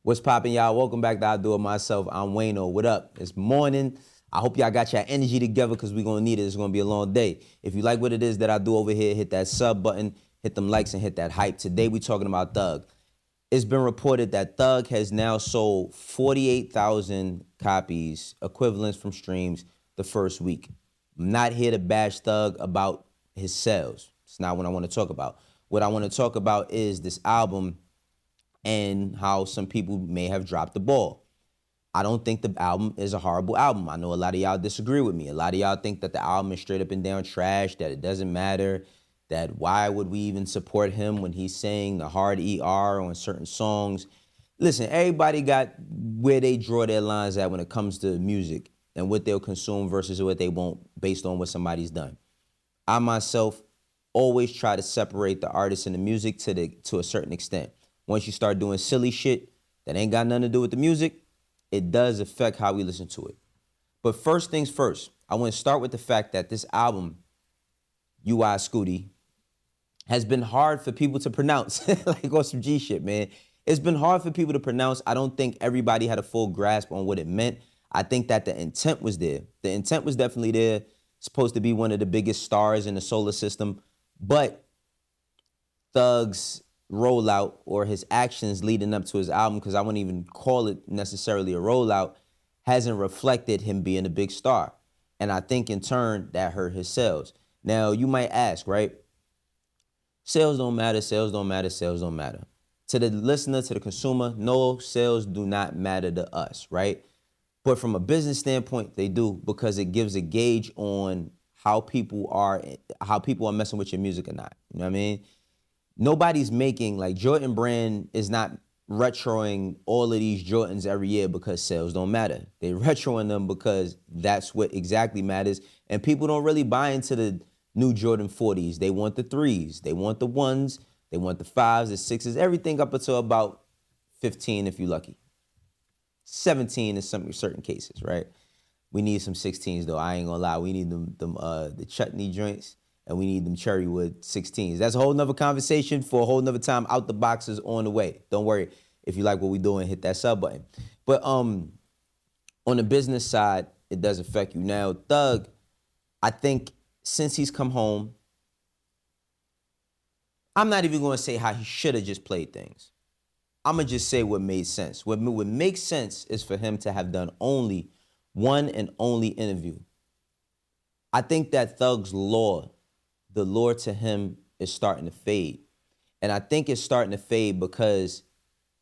What's poppin', y'all? Welcome back to I Do It Myself. I'm Wayno. What up? It's morning. I hope y'all got your energy together because we're going to need it. It's going to be a long day. If you like what it is that I do over here, hit that sub button, hit them likes, and hit that hype. Today, we're talking about Thug. It's been reported that Thug has now sold 48,000 copies, equivalents from streams, the first week. I'm not here to bash Thug about his sales. It's not what I want to talk about. What I want to talk about is this album and how some people may have dropped the ball. I don't think the album is a horrible album. I know a lot of y'all disagree with me. A lot of y'all think that the album is straight up and down trash, that it doesn't matter, that why would we even support him when he's saying the hard ER on certain songs. Listen, everybody got where they draw their lines at when it comes to music and what they'll consume versus what they won't based on what somebody's done. I myself always try to separate the artist and the music to a certain extent. Once you start doing silly shit that ain't got nothing to do with the music, it does affect how we listen to it. But first things first, I want to start with the fact that this album, UI Scuti, has been hard for people to pronounce. Like on some G shit, man. It's been hard for people to pronounce. I don't think everybody had a full grasp on what it meant. I think that the intent was there. The intent was definitely there. Supposed to be one of the biggest stars in the solar system. But Thug's rollout or his actions leading up to his album, because I wouldn't even call it necessarily a rollout, hasn't reflected him being a big star. And I think in turn that hurt his sales. Now you might ask, right? Sales don't matter, sales don't matter, sales don't matter. To the listener, to the consumer, no, sales do not matter to us, right? But from a business standpoint, they do, because it gives a gauge on how people are messing with your music or not. You know what I mean? Nobody's making, like, Jordan Brand is not retroing all of these Jordans every year because sales don't matter. They retroing them because that's what exactly matters. And people don't really buy into the new Jordan 40s. They want the 3s. They want the 1s. They want the 5s, the 6s, everything up until about 15 if you're lucky. 17 in some certain cases, right? We need some 16s though. I ain't gonna lie. We need the chutney joints. And we need them Cherrywood 16s. That's a whole nother conversation for a whole nother time. Out the boxes on the way. Don't worry. If you like what we're doing, hit that sub button. But on the business side, it does affect you. Now, Thug, I think since he's come home, I'm not even going to say how he should have just played things. I'm going to just say what made sense. What makes sense is for him to have done only one and only interview. I think that Thug's the lure to him is starting to fade. And I think it's starting to fade because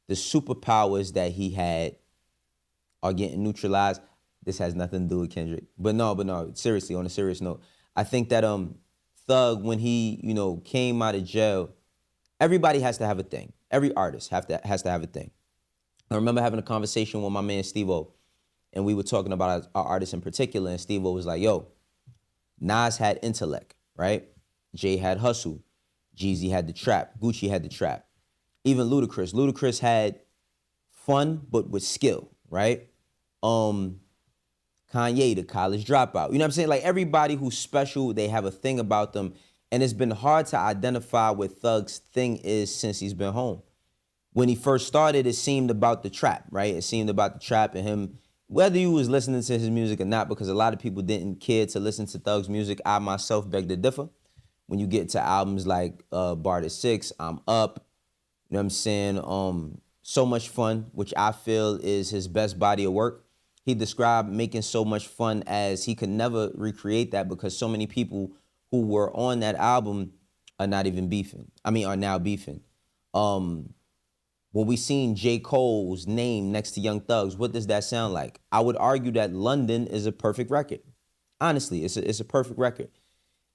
the superpowers that he had are getting neutralized. This has nothing to do with Kendrick. But no, seriously, on a serious note, I think that Thug, when he, came out of jail, everybody has to have a thing. Every artist has to have a thing. I remember having a conversation with my man Steve-O, and we were talking about our artists in particular, and Steve-O was like, yo, Nas had intellect, right? Jay had hustle. Jeezy had the trap. Gucci had the trap. Even Ludacris. Ludacris had fun, but with skill, right? Kanye, the college dropout. You know what I'm saying? Like, everybody who's special, they have a thing about them. And it's been hard to identify what Thug's thing is since he's been home. When he first started, it seemed about the trap, right? It seemed about the trap and him, whether you was listening to his music or not, because a lot of people didn't care to listen to Thug's music. I myself beg to differ. When you get to albums like Barter 6, I'm Up, you know what I'm saying? So Much Fun, which I feel is his best body of work. He described making So Much Fun as he could never recreate that because so many people who were on that album are not even beefing. Are now beefing. When we seen J. Cole's name next to Young Thug's, what does that sound like? I would argue that London is a perfect record. Honestly, it's a perfect record.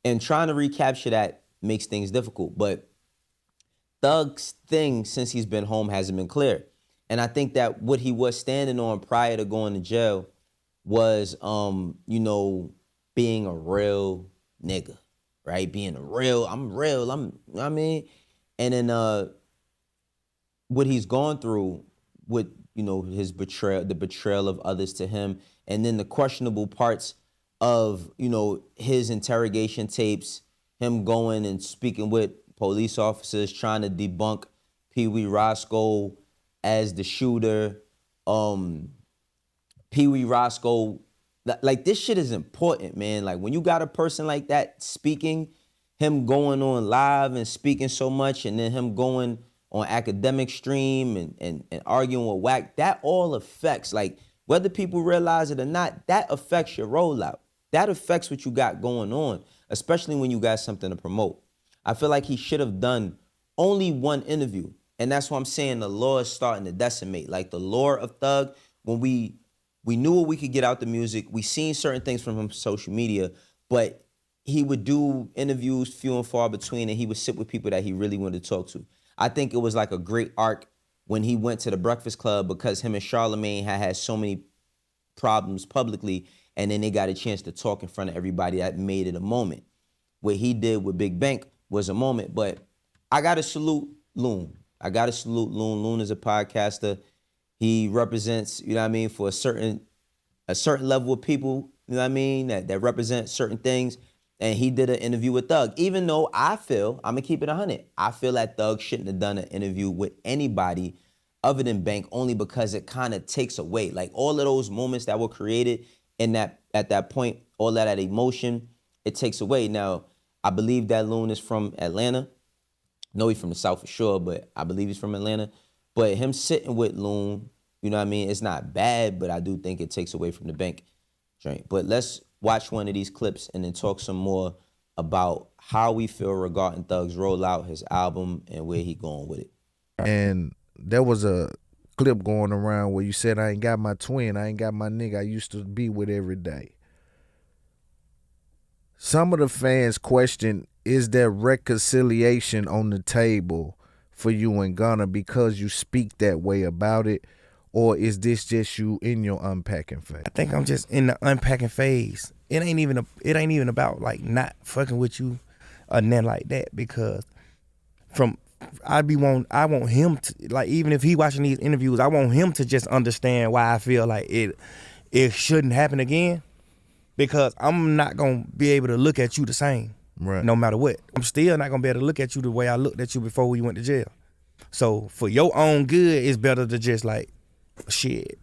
And trying to recapture that makes things difficult. But Thug's thing since he's been home hasn't been clear. And I think that what he was standing on prior to going to jail was, being a real nigga, right? Being I'm real, And then what he's gone through with, his the betrayal of others to him, and then the questionable parts of, his interrogation tapes, him going and speaking with police officers, trying to debunk Pee Wee Roscoe as the shooter, Pee Wee Roscoe. Like, this shit is important, man. Like, when you got a person like that speaking, him going on live and speaking so much, and then him going on academic stream and arguing with whack, that all affects, like, whether people realize it or not, that affects your rollout. That affects what you got going on, especially when you got something to promote. I feel like he should have done only one interview. And that's why I'm saying the lore is starting to decimate. Like, the lore of Thug, when we knew what we could get out the music, we seen certain things from him on social media, but he would do interviews few and far between, and he would sit with people that he really wanted to talk to. I think it was like a great arc when he went to the Breakfast Club, because him and Charlemagne had so many problems publicly, and then they got a chance to talk in front of everybody. That made it a moment. What he did with Big Bank was a moment, but I gotta salute Loon. I gotta salute Loon. Loon is a podcaster. He represents, you know what I mean, for a certain level of people, you know what I mean, that represent certain things. And he did an interview with Thug. Even though I feel, I'm gonna keep it 100, I feel that Thug shouldn't have done an interview with anybody other than Bank, only because it kind of takes away. Like, all of those moments that were created in that, at that point, all that emotion, it takes away. Now, I believe that Loon is from Atlanta. I know he's from the South for sure, but I believe he's from Atlanta. But him sitting with Loon, you know what I mean, it's not bad, but I do think it takes away from the Bank joint. But let's watch one of these clips and then talk some more about how we feel regarding Thug's rollout, his album, and where he going with it. And there was a clip going around where you said, I ain't got my twin, I ain't got my nigga I used to be with every day. Some of the fans question, is there reconciliation on the table for you and Gunna because you speak that way about it? Or is this just you in your unpacking phase? I think I'm just in the unpacking phase. It ain't even about like not fucking with you or nothing like that, because I want him to, like, even if he watching these interviews, I want him to just understand why I feel like it shouldn't happen again, because I'm not gonna be able to look at you the same, right? No matter what. I'm still not gonna be able to look at you the way I looked at you before we went to jail. So for your own good, it's better to just like, shit,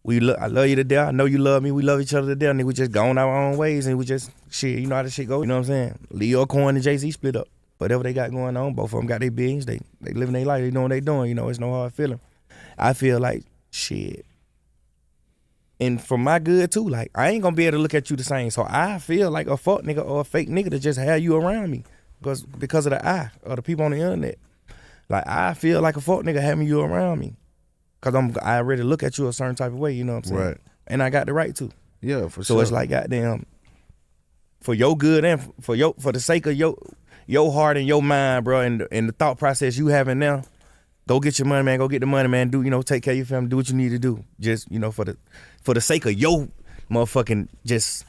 I love you to death, I know you love me, we love each other to death, and we just gone our own ways, and we just, shit, you know how this shit go, you know what I'm saying? Leo Cohen and Jay-Z split up. Whatever they got going on, both of them got their billions, they living their life, they know what they doing, you know, it's no hard feeling. I feel like, shit. And for my good too, like, I ain't gonna be able to look at you the same, so I feel like a fuck nigga or a fake nigga to just have you around me, because of the eye, or the people on the internet. Like, I feel like a fuck nigga having you around me, because I already look at you a certain type of way, you know what I'm saying? Right. And I got the right to. Yeah, for sure. So it's like, goddamn, for your good and for the sake of your heart and your mind, bro, and the thought process you having now, go get your money, man. Go get the money, man. Do, you know, take care of your family. Do what you need to do. Just, you know, for the sake of your motherfucking just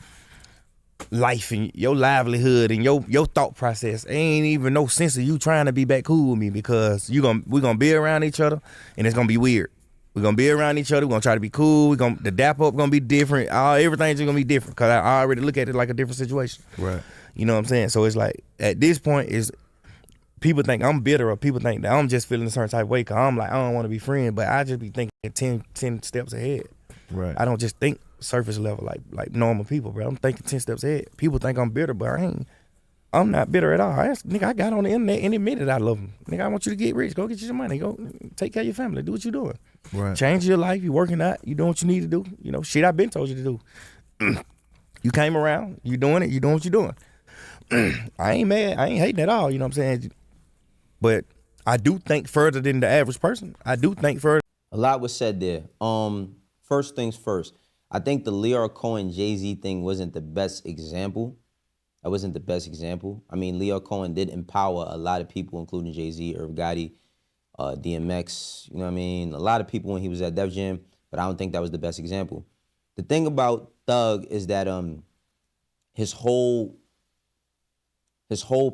life and your livelihood and your thought process. Ain't even no sense of you trying to be back cool with me, because we're gonna be around each other and it's gonna be weird. We're gonna be around each other. We're gonna try to be cool. The dap up gonna be different. Everything's gonna be different, because I already look at it like a different situation. Right. You know what I'm saying? So it's like, at this point, is people think I'm bitter, or people think that I'm just feeling a certain type of way, because I'm like, I don't want to be friends, but I just be thinking 10 steps ahead. Right. I don't just think surface level like normal people, bro. I'm thinking 10 steps ahead. People think I'm bitter, but I'm not bitter at all. Nigga, I got on the internet and admitted I love them. Nigga, I want you to get rich. Go get you some money. Go take care of your family. Do what you doing. Right. Change your life. You working out. You doing what you need to do. You know, shit I've been told you to do. You came around. You doing it. You doing what you doing. I ain't mad. I ain't hating at all. You know what I'm saying? But I do think further than the average person. I do think further. A lot was said there. First things first. I think the Leo Cohen Jay-Z thing wasn't the best example. That wasn't the best example. I mean, Leo Cohen did empower a lot of people, including Jay-Z, Irv Gotti, DMX, you know what I mean? A lot of people when he was at Def Jam, but I don't think that was the best example. The thing about Thug is that his whole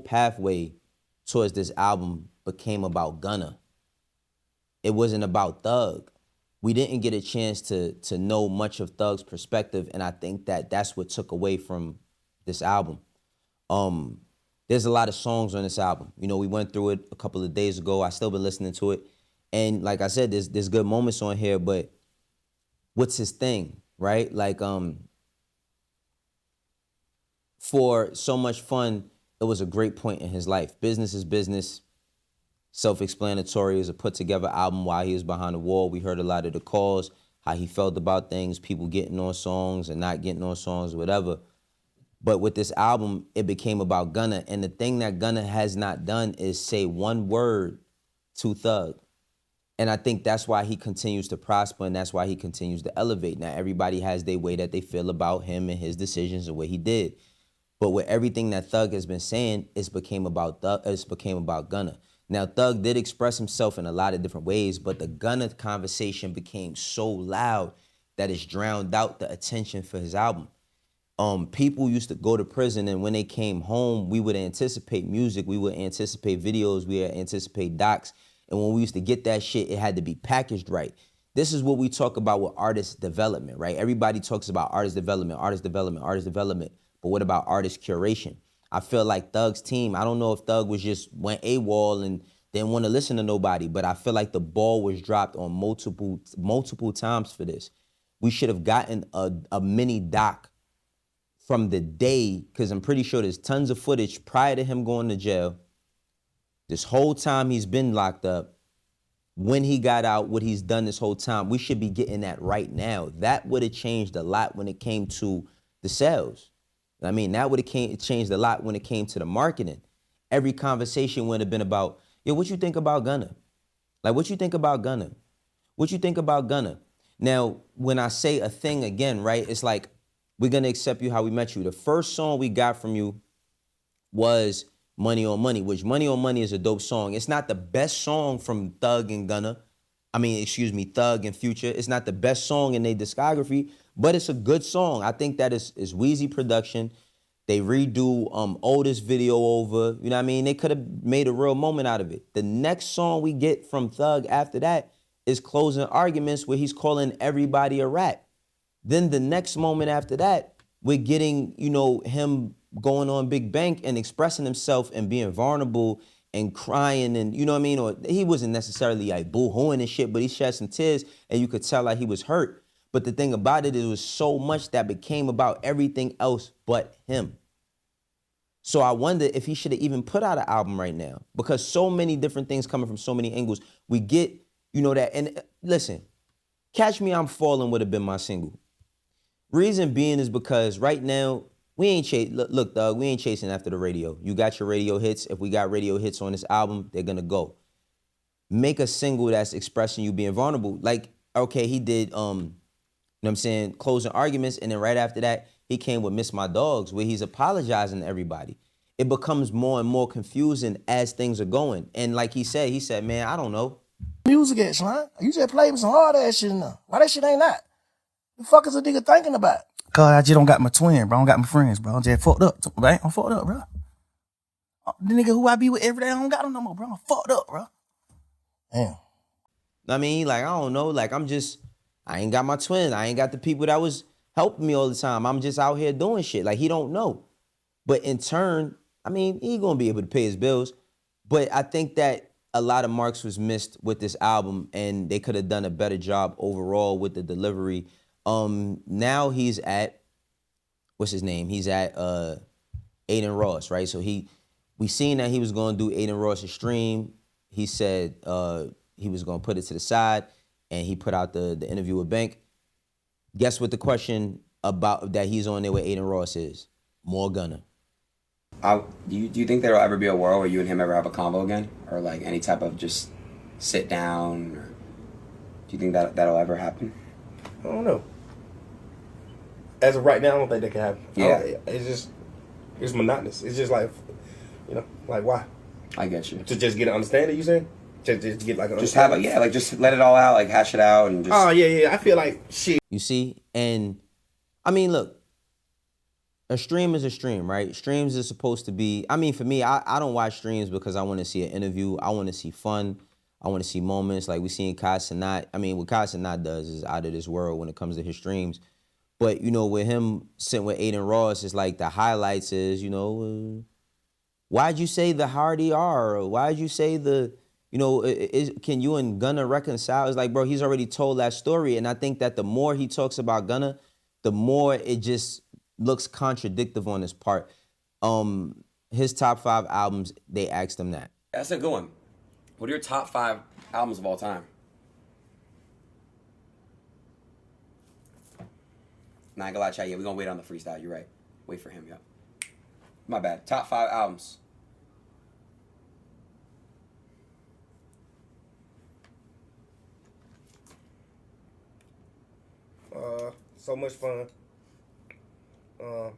pathway towards this album became about Gunna. It wasn't about Thug. We didn't get a chance to know much of Thug's perspective, and I think that that's what took away from this album. There's a lot of songs on this album. You know, we went through it a couple of days ago. I still been listening to it, And like I said, there's good moments on here, but what's his thing, right? Like, for So Much Fun, it was a great point in his life. Business is business. Self-explanatory. Is a put-together album while he was behind the wall. We heard a lot of the calls, how he felt about things, people getting on songs and not getting on songs, whatever. But with this album, it became about Gunna. And the thing that Gunna has not done is say one word to Thug. And I think that's why he continues to prosper, and that's why he continues to elevate. Now, everybody has their way that they feel about him and his decisions and what he did. But with everything that Thug has been saying, it's became about Gunna. Now, Thug did express himself in a lot of different ways, but the Gunna conversation became so loud that it's drowned out the attention for his album. People used to go to prison, and when they came home, we would anticipate music, we would anticipate videos, we would anticipate docs. And when we used to get that shit, it had to be packaged right. This is what we talk about with artist development, right? Everybody talks about artist development, artist development, artist development. But what about artist curation? I feel like Thug's team, I don't know if Thug was just went AWOL and didn't want to listen to nobody, but I feel like the ball was dropped on multiple times for this. We should have gotten a mini doc from the day, because I'm pretty sure there's tons of footage prior to him going to jail. This whole time he's been locked up, when he got out, what he's done this whole time, we should be getting that right now. That would have changed a lot when it came to the sales. I mean, that would have changed a lot when it came to the marketing. Every conversation would have been about, yo, what you think about Gunna? Like, what you think about Gunna? What you think about Gunna? Now, when I say a thing again, right, it's like, we're going to accept you how we met you. The first song we got from you was Money on Money, which Money on Money is a dope song. It's not the best song from Thug and Gunna. Thug and Future. It's not the best song in their discography, but it's a good song. I think that is Wheezy production. They redo Oldest video over. You know what I mean? They could have made a real moment out of it. The next song we get from Thug after that is Closing Arguments, where he's calling everybody a rat. Then the next moment after that, we're getting, him going on Big Bank and expressing himself and being vulnerable and crying and, you know what I mean? Or he wasn't necessarily like boo-hooing and shit, but he shed some tears and you could tell like he was hurt. But the thing about it was so much that became about everything else but him. So I wonder if he should have even put out an album right now, because so many different things coming from so many angles. We get, that. And listen, Catch Me I'm Falling would have been my single. Reason being is because right now, we ain't look, Thug, we ain't chasing after the radio. You got your radio hits. If we got radio hits on this album, they're gonna go. Make a single that's expressing you being vulnerable. Like, okay, he did, Closing Arguments, and then right after that, he came with Miss My Dogs, where he's apologizing to everybody. It becomes more and more confusing as things are going. And like he said, man, I don't know. Music at, son. You just play me some hard ass shit now. Why that shit ain't that? The fuck is a nigga thinking about? Cause I just don't got my twin, bro. I don't got my friends, bro. I'm just fucked up, right? I'm fucked up, bro. The nigga who I be with every day, I don't got him no more, bro. I'm fucked up, bro. Damn. I mean, like, I don't know. Like, I ain't got my twin. I ain't got the people that was helping me all the time. I'm just out here doing shit. Like, he don't know. But in turn, I mean, he gonna be able to pay his bills. But I think that a lot of marks was missed with this album, and they could have done a better job overall with the delivery. Now he's at, what's his name? He's at Adin Ross, right? So we seen that he was gonna do Adin Ross's stream. He said he was gonna put it to the side, and he put out the interview with Bank. Guess what the question about that he's on there with Adin Ross is? More Gunna. Do you think there'll ever be a world where you and him ever have a combo again, or like any type of just sit down? Or do you think that'll ever happen? I don't know. As of right now, I don't think that can happen. Yeah, it's monotonous. It's just like, like why? I get you. To just get an understanding, you saying? Just get like an just have just let it all out, like hash it out and just. Oh yeah. I feel like shit. You see, and I mean, look. A stream is a stream, right? Streams is supposed to be, I mean, for me, I don't watch streams because I want to see an interview. I want to see fun. I want to see moments like we seen Kai Cenat. I mean, what Kai Cenat does is out of this world when it comes to his streams. But, with him sitting with Adin Ross, it's like the highlights is, why'd you say the hardy R? Or why'd you say the, you know, can you and Gunna reconcile? It's like, bro, he's already told that story. And I think that the more he talks about Gunna, the more it just looks contradictive on his part. His top 5 albums, they asked him that. That's a good one. What are your top 5 albums of all time? Nah, I ain't gonna lie, chat. Yeah, we're gonna wait on the freestyle. You're right. Wait for him, yep. My bad. Top 5 albums. So Much Fun. The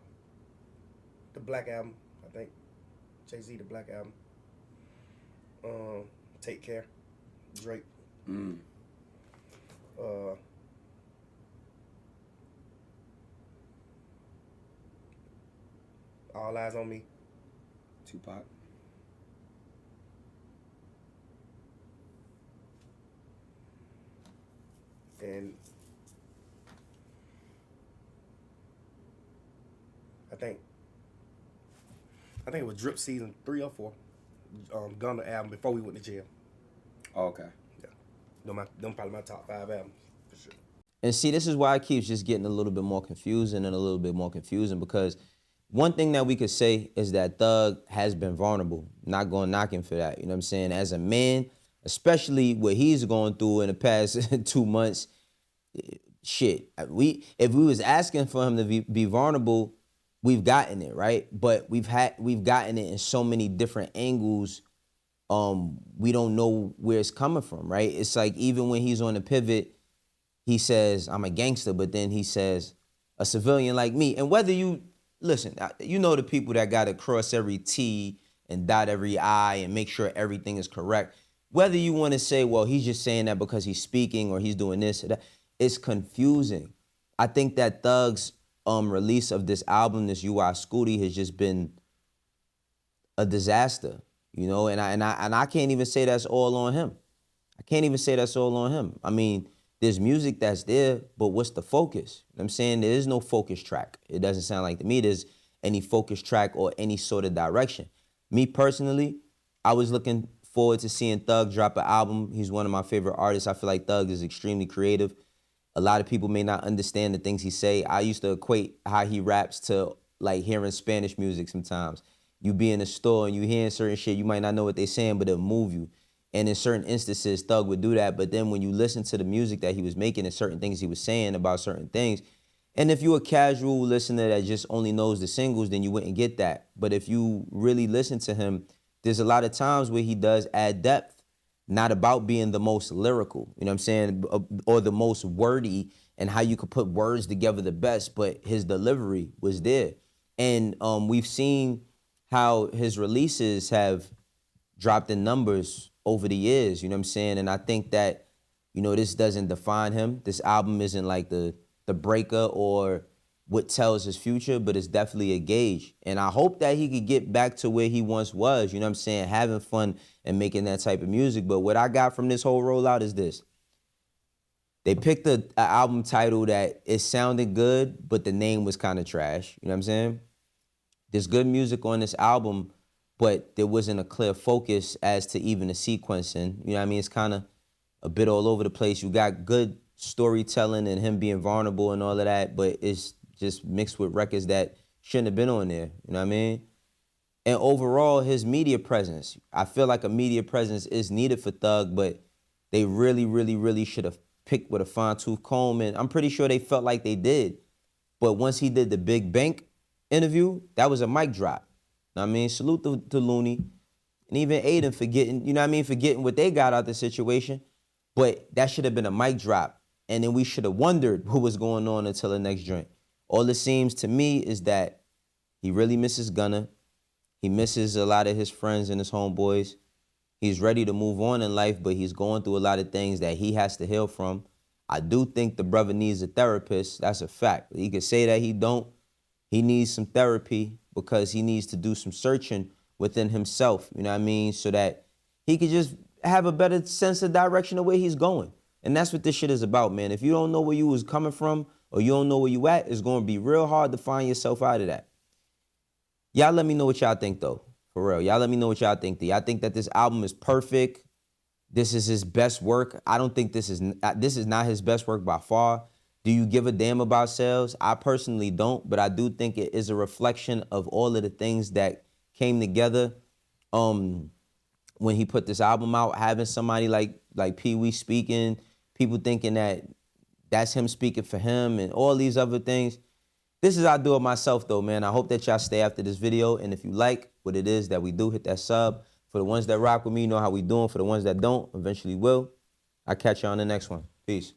Black Album, I think. Jay-Z, the Black Album. Take Care. Drake. All Eyes on Me. Tupac. And I think it was Drip Season 3 or 4. Gunna album before we went to jail. Oh, okay. Yeah. Them probably my top 5 albums, for sure. And see, this is why it keeps just getting a little bit more confusing and a little bit more confusing, because one thing that we could say is that Thug has been vulnerable. Not going to knock him for that. You know what I'm saying? As a man, especially what he's going through in the past 2 months, shit. If we was asking for him to be vulnerable, we've gotten it, right? But we've gotten it in so many different angles. We don't know where it's coming from, right? It's like even when he's on the pivot, he says, I'm a gangster, but then he says, a civilian like me. And whether you, listen, you know the people that got to cross every T and dot every I and make sure everything is correct. Whether you want to say, well, he's just saying that because he's speaking or he's doing this or that, it's confusing. I think that Thug's release of this album, this UI Scuti, has just been a disaster, you know, and I can't even say that's all on him. I can't even say that's all on him. I mean, there's music that's there, but what's the focus? You know what I'm saying? There is no focus track. It doesn't sound like to me there's any focus track or any sort of direction. Me personally, I was looking forward to seeing Thug drop an album. He's one of my favorite artists. I feel like Thug is extremely creative. A lot of people may not understand the things he say. I used to equate how he raps to like hearing Spanish music sometimes. You be in a store and you hearing certain shit, you might not know what they're saying, but it'll move you. And in certain instances, Thug would do that. But then when you listen to the music that he was making and certain things he was saying about certain things, and if you're a casual listener that just only knows the singles, then you wouldn't get that. But if you really listen to him, there's a lot of times where he does add depth. Not about being the most lyrical, you know what I'm saying, or the most wordy and how you could put words together the best, but his delivery was there. And we've seen how his releases have dropped in numbers over the years, you know what I'm saying? And I think that, you know, this doesn't define him. This album isn't like the breaker or what tells his future, but it's definitely a gauge. And I hope that he could get back to where he once was, you know what I'm saying, having fun and making that type of music. But what I got from this whole rollout is this. They picked an album title that it sounded good, but the name was kind of trash, you know what I'm saying? There's good music on this album, but there wasn't a clear focus as to even the sequencing. You know what I mean? It's kind of a bit all over the place. You got good storytelling and him being vulnerable and all of that, but it's just mixed with records that shouldn't have been on there, you know what I mean? And overall, his media presence, I feel like a media presence is needed for Thug, but they really, really, really should have picked with a fine-tooth comb, and I'm pretty sure they felt like they did. But once he did the Big Bank interview, that was a mic drop. You know what I mean? Salute to Looney, and even Aiden for getting, you know what I mean, for getting what they got out the situation. But that should have been a mic drop, and then we should have wondered what was going on until the next joint. All it seems to me is that he really misses Gunna. He misses a lot of his friends and his homeboys. He's ready to move on in life, but he's going through a lot of things that he has to heal from. I do think the brother needs a therapist. That's a fact. He could say that he don't. He needs some therapy because he needs to do some searching within himself, you know what I mean, so that he could just have a better sense of direction of where he's going. And that's what this shit is about, man. If you don't know where you was coming from or you don't know where you at, it's going to be real hard to find yourself out of that. Y'all let me know what y'all think, though. For real. Y'all let me know what y'all think. Do y'all think that this album is perfect? this is his best work. I don't think this is not his best work by far. Do you give a damn about sales? I personally don't, but I do think it is a reflection of all of the things that came together when he put this album out. Having somebody like Pee Wee speaking, people thinking that that's him speaking for him, and all these other things. This is I Do It Myself, though, man. I hope that y'all stay after this video, and if you like what it is that we do, hit that sub. For the ones that rock with me, you know how we doing. For the ones that don't, eventually will. I'll catch you on the next one. Peace.